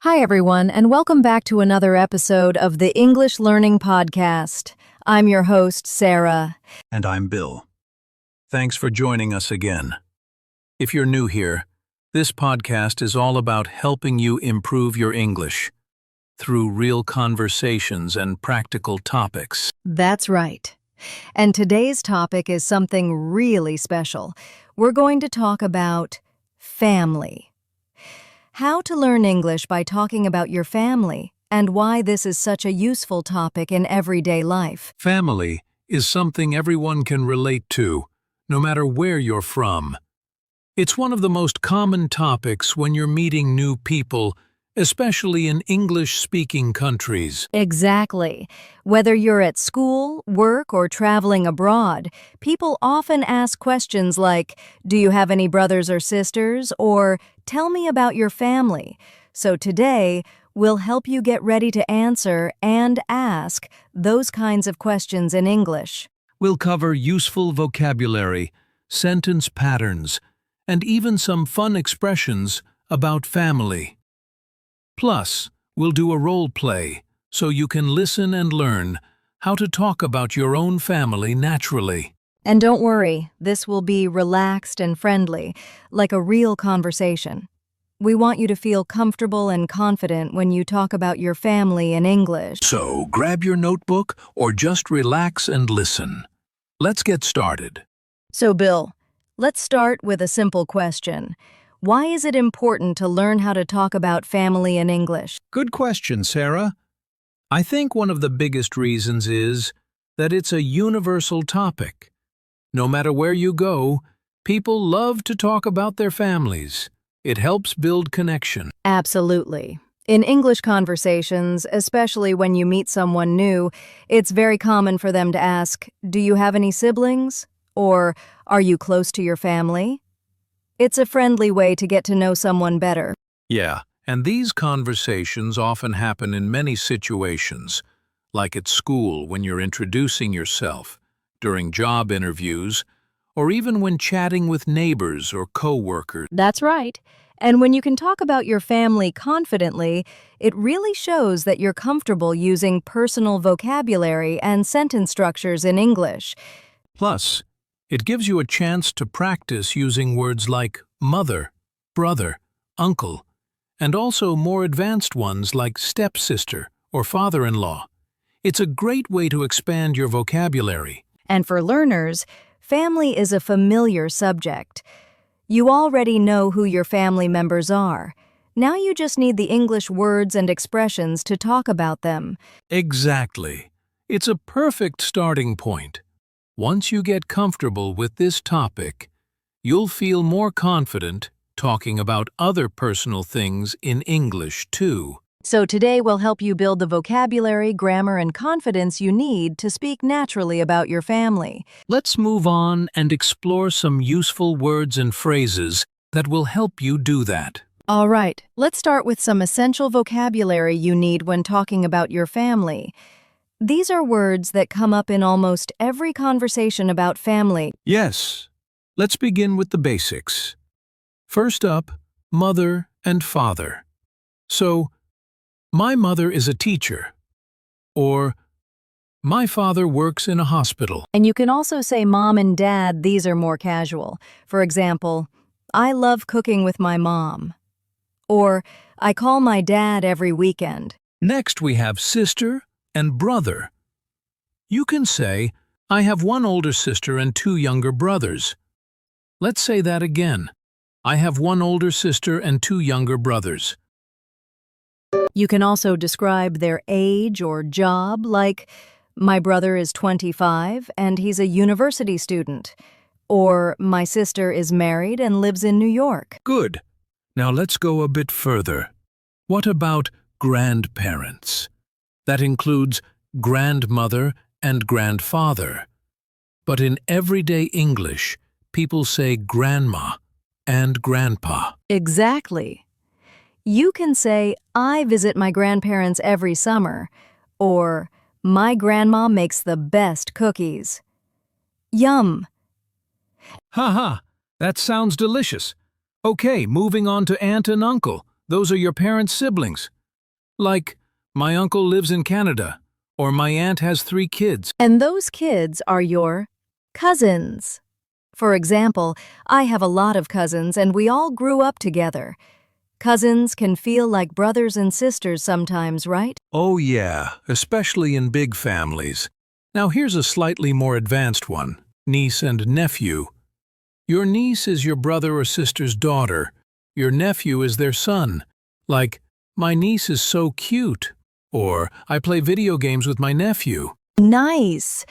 Hi, everyone, and welcome back to another episode of the English Learning Podcast. I'm your host, Sarah. And I'm Bill. Thanks for joining us again. If you're new here, this podcast is all about helping you improve your English through real conversations and practical topics. That's right. And today's topic is something really special. We're going to talk about family. How to learn English by talking about your family, and why this is such a useful topic in everyday life. Family is something everyone can relate to, no matter where you're from. It's one of the most common topics when you're meeting new people, especially in English-speaking countries. Exactly. Whether you're at school, work, or traveling abroad, people often ask questions like, "Do you have any brothers or sisters?" or "Tell me about your family." So today, we'll help you get ready to answer and ask those kinds of questions in English. We'll cover useful vocabulary, sentence patterns, and even some fun expressions about family. Plus, we'll do a role play so you can listen and learn how to talk about your own family naturally. And don't worry, this will be relaxed and friendly, like a real conversation. We want you to feel comfortable and confident when you talk about your family in English. So grab your notebook or just relax and listen. Let's get started. So, Bill, let's start with a simple question. Why is it important to learn how to talk about family in English? Good question, Sarah. I think one of the biggest reasons is that it's a universal topic. No matter where you go, people love to talk about their families. It helps build connection. Absolutely. In English conversations, especially when you meet someone new, it's very common for them to ask, "Do you have any siblings?" or "Are you close to your family?" It's a friendly way to get to know someone better. Yeah, and these conversations often happen in many situations, like at school when you're introducing yourself, during job interviews, or even when chatting with neighbors or co-workers. That's right. And when you can talk about your family confidently, it really shows that you're comfortable using personal vocabulary and sentence structures in English. Plus, it gives you a chance to practice using words like mother, brother, uncle, and also more advanced ones like stepsister or father-in-law. It's a great way to expand your vocabulary. And for learners, family is a familiar subject. You already know who your family members are. Now you just need the English words and expressions to talk about them. Exactly. It's a perfect starting point. Once you get comfortable with this topic, you'll feel more confident talking about other personal things in English too. So today we'll help you build the vocabulary, grammar, and confidence you need to speak naturally about your family. Let's move on and explore some useful words and phrases that will help you do that. All right, let's start with some essential vocabulary you need when talking about your family. These are words that come up in almost every conversation about family. Yes, let's begin with the basics. First up, mother and father. So, my mother is a teacher, or my father works in a hospital. And you can also say mom and dad. These are more casual. For example, I love cooking with my mom. Or, I call my dad every weekend. Next we have sister and brother. You can say, I have one older sister and two younger brothers. Let's say that again. I have one older sister and two younger brothers. You can also describe their age or job, like, my brother is 25 and he's a university student. Or, my sister is married and lives in New York. Good. Now let's go a bit further. What about grandparents? That includes grandmother and grandfather. But in everyday English, people say grandma and grandpa. Exactly. You can say, I visit my grandparents every summer, or my grandma makes the best cookies. Yum! Haha, that sounds delicious. Okay, moving on to aunt and uncle. Those are your parents' siblings. Like, my uncle lives in Canada, or my aunt has 3 kids. And those kids are your cousins. For example, I have a lot of cousins and we all grew up together. Cousins can feel like brothers and sisters sometimes, right? Oh yeah, especially in big families. Now here's a slightly more advanced one, niece and nephew. Your niece is your brother or sister's daughter. Your nephew is their son. Like, my niece is so cute. Or, I play video games with my nephew. Nice.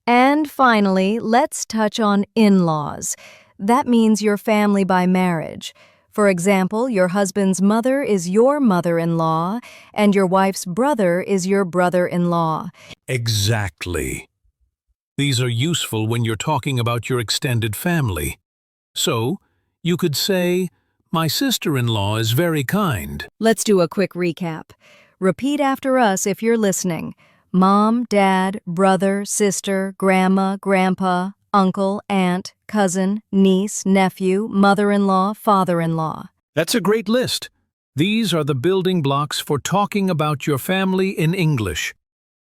And finally, let's touch on in-laws. That means your family by marriage. For example, your husband's mother is your mother-in-law, and your wife's brother is your brother-in-law. Exactly. These are useful when you're talking about your extended family. So, you could say, my sister-in-law is very kind. Let's do a quick recap. Repeat after us if you're listening. Mom, dad, brother, sister, grandma, grandpa, uncle, aunt, cousin, niece, nephew, mother-in-law, father-in-law. That's a great list. These are the building blocks for talking about your family in English.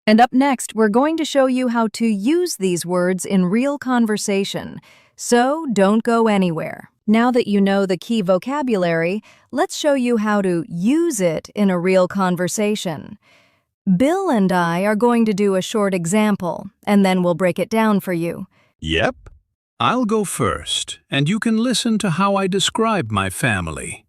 And up next, we're going to show you how to use these words in real conversation. So don't go anywhere. Now that you know the key vocabulary, let's show you how to use it in a real conversation. Bill and I are going to do a short example, and then we'll break it down for you. Yep. I'll go first, and you can listen to how I describe my family.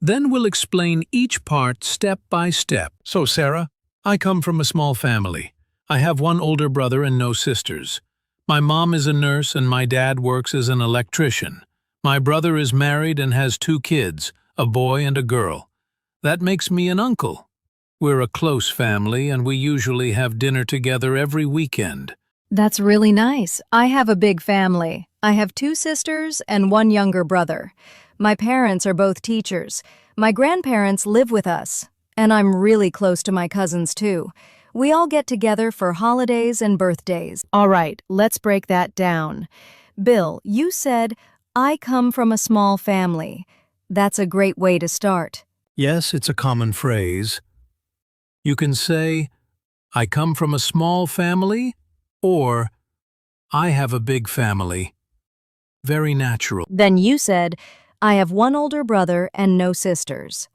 Then we'll explain each part step by step. So, Sarah, I come from a small family. I have one older brother and no sisters. My mom is a nurse and my dad works as an electrician. My brother is married and has 2 kids, a boy and a girl. That makes me an uncle. We're a close family and we usually have dinner together every weekend. That's really nice. I have a big family. I have 2 sisters and 1 younger brother. My parents are both teachers. My grandparents live with us. And I'm really close to my cousins too. We all get together for holidays and birthdays. All right, let's break that down. Bill, you said, I come from a small family. That's a great way to start. Yes, it's a common phrase. You can say, I come from a small family, or I have a big family. Very natural. Then you said, I have 1 older brother and no sisters.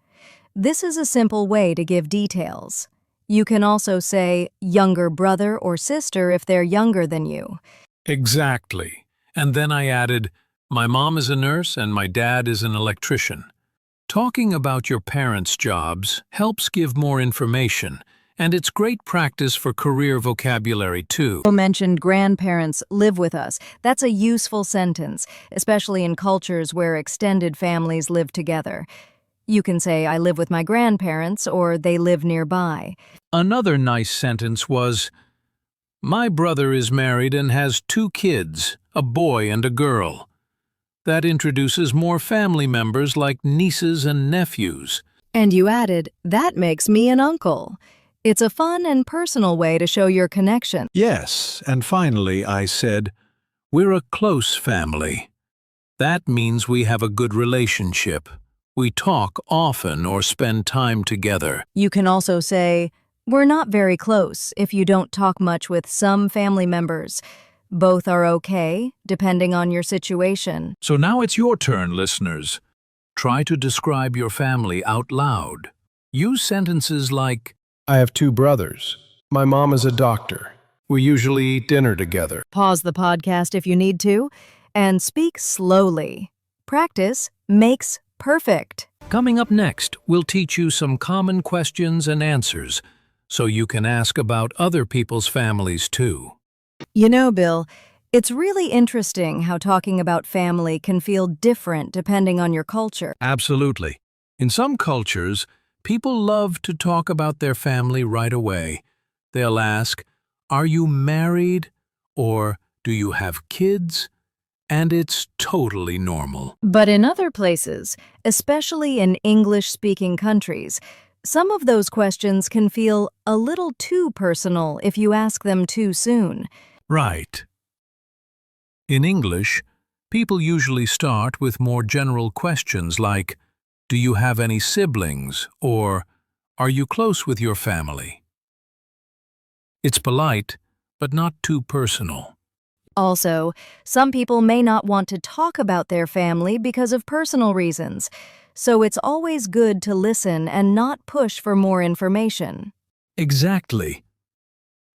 This is a simple way to give details. You can also say younger brother or sister if they're younger than you. Exactly. And then I added, my mom is a nurse and my dad is an electrician. Talking about your parents' jobs helps give more information, and it's great practice for career vocabulary too. You mentioned grandparents live with us. That's a useful sentence, especially in cultures where extended families live together. You can say, I live with my grandparents, or they live nearby. Another nice sentence was, my brother is married and has 2 kids, a boy and a girl. That introduces more family members like nieces and nephews. And you added, that makes me an uncle. It's a fun and personal way to show your connection. Yes, and finally I said, we're a close family. That means we have a good relationship. We talk often or spend time together. You can also say, we're not very close if you don't talk much with some family members. Both are okay, depending on your situation. So now it's your turn, listeners. Try to describe your family out loud. Use sentences like, I have 2 brothers. My mom is a doctor. We usually eat dinner together. Pause the podcast if you need to, and speak slowly. Practice makes perfect. Coming up next, we'll teach you some common questions and answers, so you can ask about other people's families too. You know, Bill, it's really interesting how talking about family can feel different depending on your culture. Absolutely. In some cultures, people love to talk about their family right away. They'll ask, are you married? Or do you have kids? And it's totally normal. But in other places, especially in English-speaking countries, some of those questions can feel a little too personal if you ask them too soon. Right. In English, people usually start with more general questions like, do you have any siblings? Or, Are you close with your family? It's polite, but not too personal. Also, some people may not want to talk about their family because of personal reasons, so it's always good to listen and not push for more information. Exactly.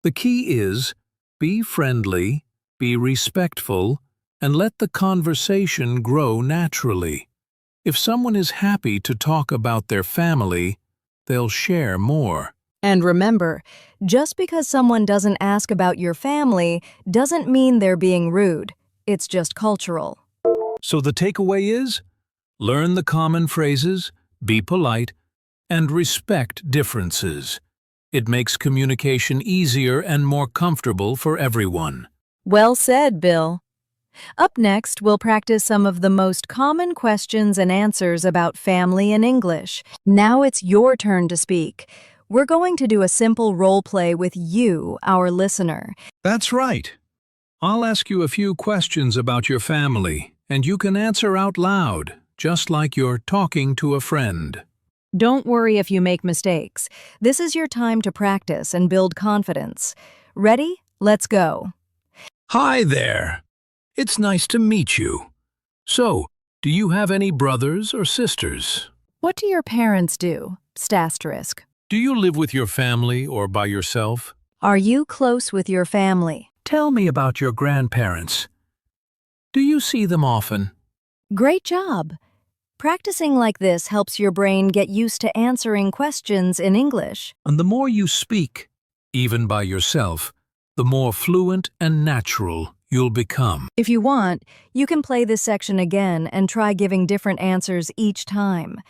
The key is, be friendly, be respectful, and let the conversation grow naturally. If someone is happy to talk about their family, they'll share more. And remember, just because someone doesn't ask about your family doesn't mean they're being rude. It's just cultural. So the takeaway is, learn the common phrases, be polite, and respect differences. It makes communication easier and more comfortable for everyone. Well said, Bill. Up next, we'll practice some of the most common questions and answers about family in English. Now it's your turn to speak. We're going to do a simple role play with you, our listener. That's right. I'll ask you a few questions about your family, and you can answer out loud, just like you're talking to a friend. Don't worry if you make mistakes. This is your time to practice and build confidence. Ready? Let's go. Hi there. It's nice to meet you. So, do you have any brothers or sisters? What do your parents do? Stasterisk. Do you live with your family or by yourself? Are you close with your family? Tell me about your grandparents. Do you see them often? Great job! Practicing like this helps your brain get used to answering questions in English. And the more you speak, even by yourself, the more fluent and natural you'll become. If you want, you can play this section again and try giving different answers each time.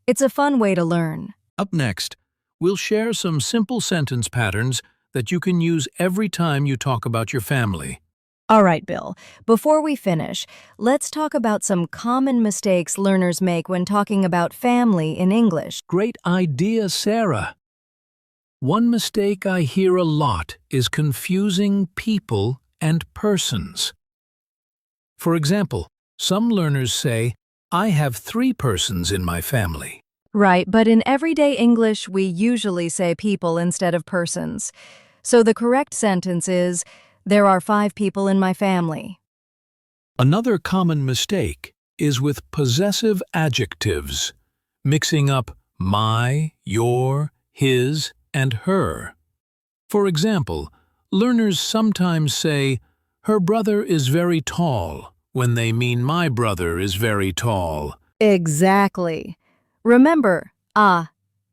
It's a fun way to learn. Up next, we'll share some simple sentence patterns that you can use every time you talk about your family. All right, Bill. Before we finish, let's talk about some common mistakes learners make when talking about family in English. Great idea, Sarah. One mistake I hear a lot is confusing people and persons. For example, some learners say, I have 3 persons in my family. Right, but in everyday English, we usually say people instead of persons. So the correct sentence is, there are 5 people in my family. Another common mistake is with possessive adjectives, mixing up my, your, his, and her. For example, learners sometimes say, her brother is very tall, when they mean my brother is very tall. Exactly. Remember,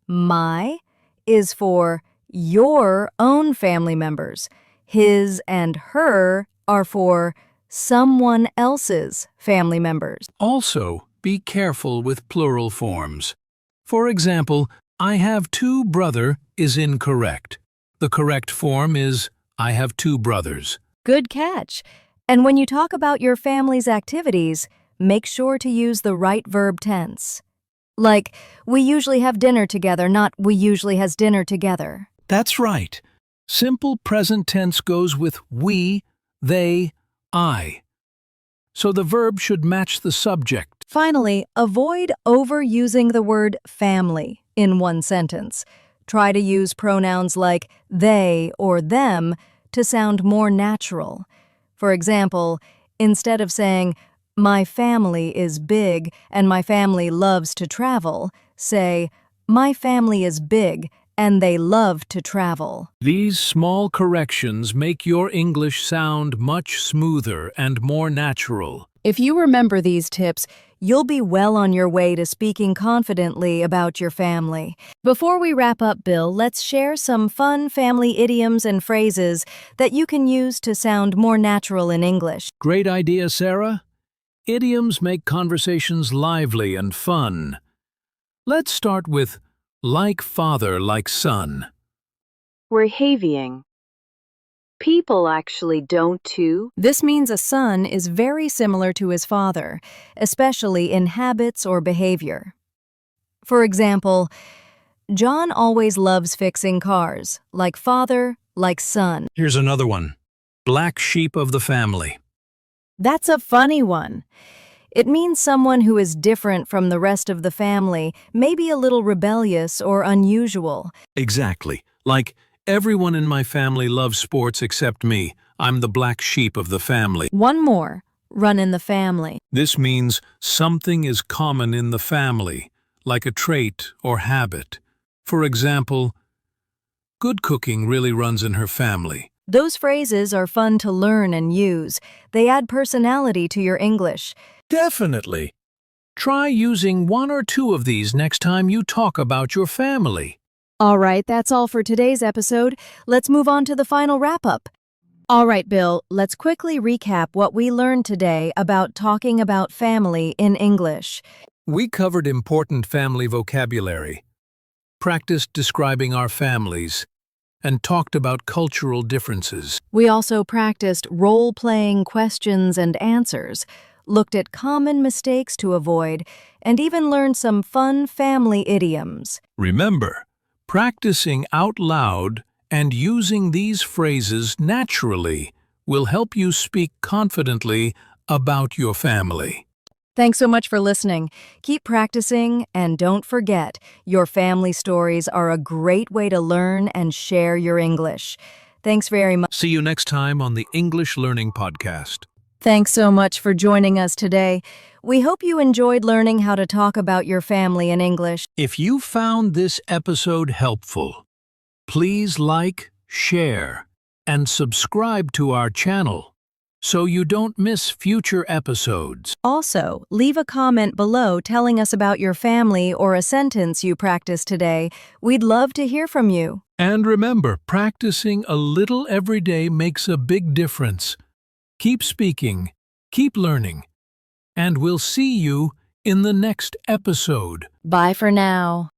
my is for your own family members. His and her are for someone else's family members. Also, be careful with plural forms. For example, I have 2 brother is incorrect. The correct form is I have 2 brothers. Good catch. And when you talk about your family's activities, make sure to use the right verb tense. Like, we usually have dinner together, not we usually has dinner together. That's right. Simple present tense goes with we, they, I. So the verb should match the subject. Finally, avoid overusing the word family in one sentence. Try to use pronouns like they or them to sound more natural. For example, instead of saying, my family is big and my family loves to travel, say, my family is big and they love to travel. These small corrections make your English sound much smoother and more natural. If you remember these tips, you'll be well on your way to speaking confidently about your family. Before we wrap up, Bill, let's share some fun family idioms and phrases that you can use to sound more natural in English. Great idea, Sarah. Idioms make conversations lively and fun. Let's start with like father, like son. We're havying. People actually don't too. This means a son is very similar to his father, especially in habits or behavior. For example, John always loves fixing cars, like father, like son. Here's another one. Black sheep of the family. That's a funny one. It means someone who is different from the rest of the family, maybe a little rebellious or unusual. Exactly. Like, everyone in my family loves sports except me. I'm the black sheep of the family. One more, run in the family. This means something is common in the family, like a trait or habit. For example, good cooking really runs in her family. Those phrases are fun to learn and use. They add personality to your English. Definitely. Try using one or two of these next time you talk about your family. All right, that's all for today's episode. Let's move on to the final wrap-up. All right, Bill, let's quickly recap what we learned today about talking about family in English. We covered important family vocabulary, practiced describing our families, and talked about cultural differences. We also practiced role-playing questions and answers, looked at common mistakes to avoid, and even learned some fun family idioms. Remember, practicing out loud and using these phrases naturally will help you speak confidently about your family. Thanks so much for listening. Keep practicing, and don't forget, your family stories are a great way to learn and share your English. Thanks very much. See you next time on the English Learning Podcast. Thanks so much for joining us today. We hope you enjoyed learning how to talk about your family in English. If you found this episode helpful, please like, share, and subscribe to our channel so you don't miss future episodes. Also, leave a comment below telling us about your family or a sentence you practiced today. We'd love to hear from you. And remember, practicing a little every day makes a big difference. Keep speaking, keep learning, and we'll see you in the next episode. Bye for now.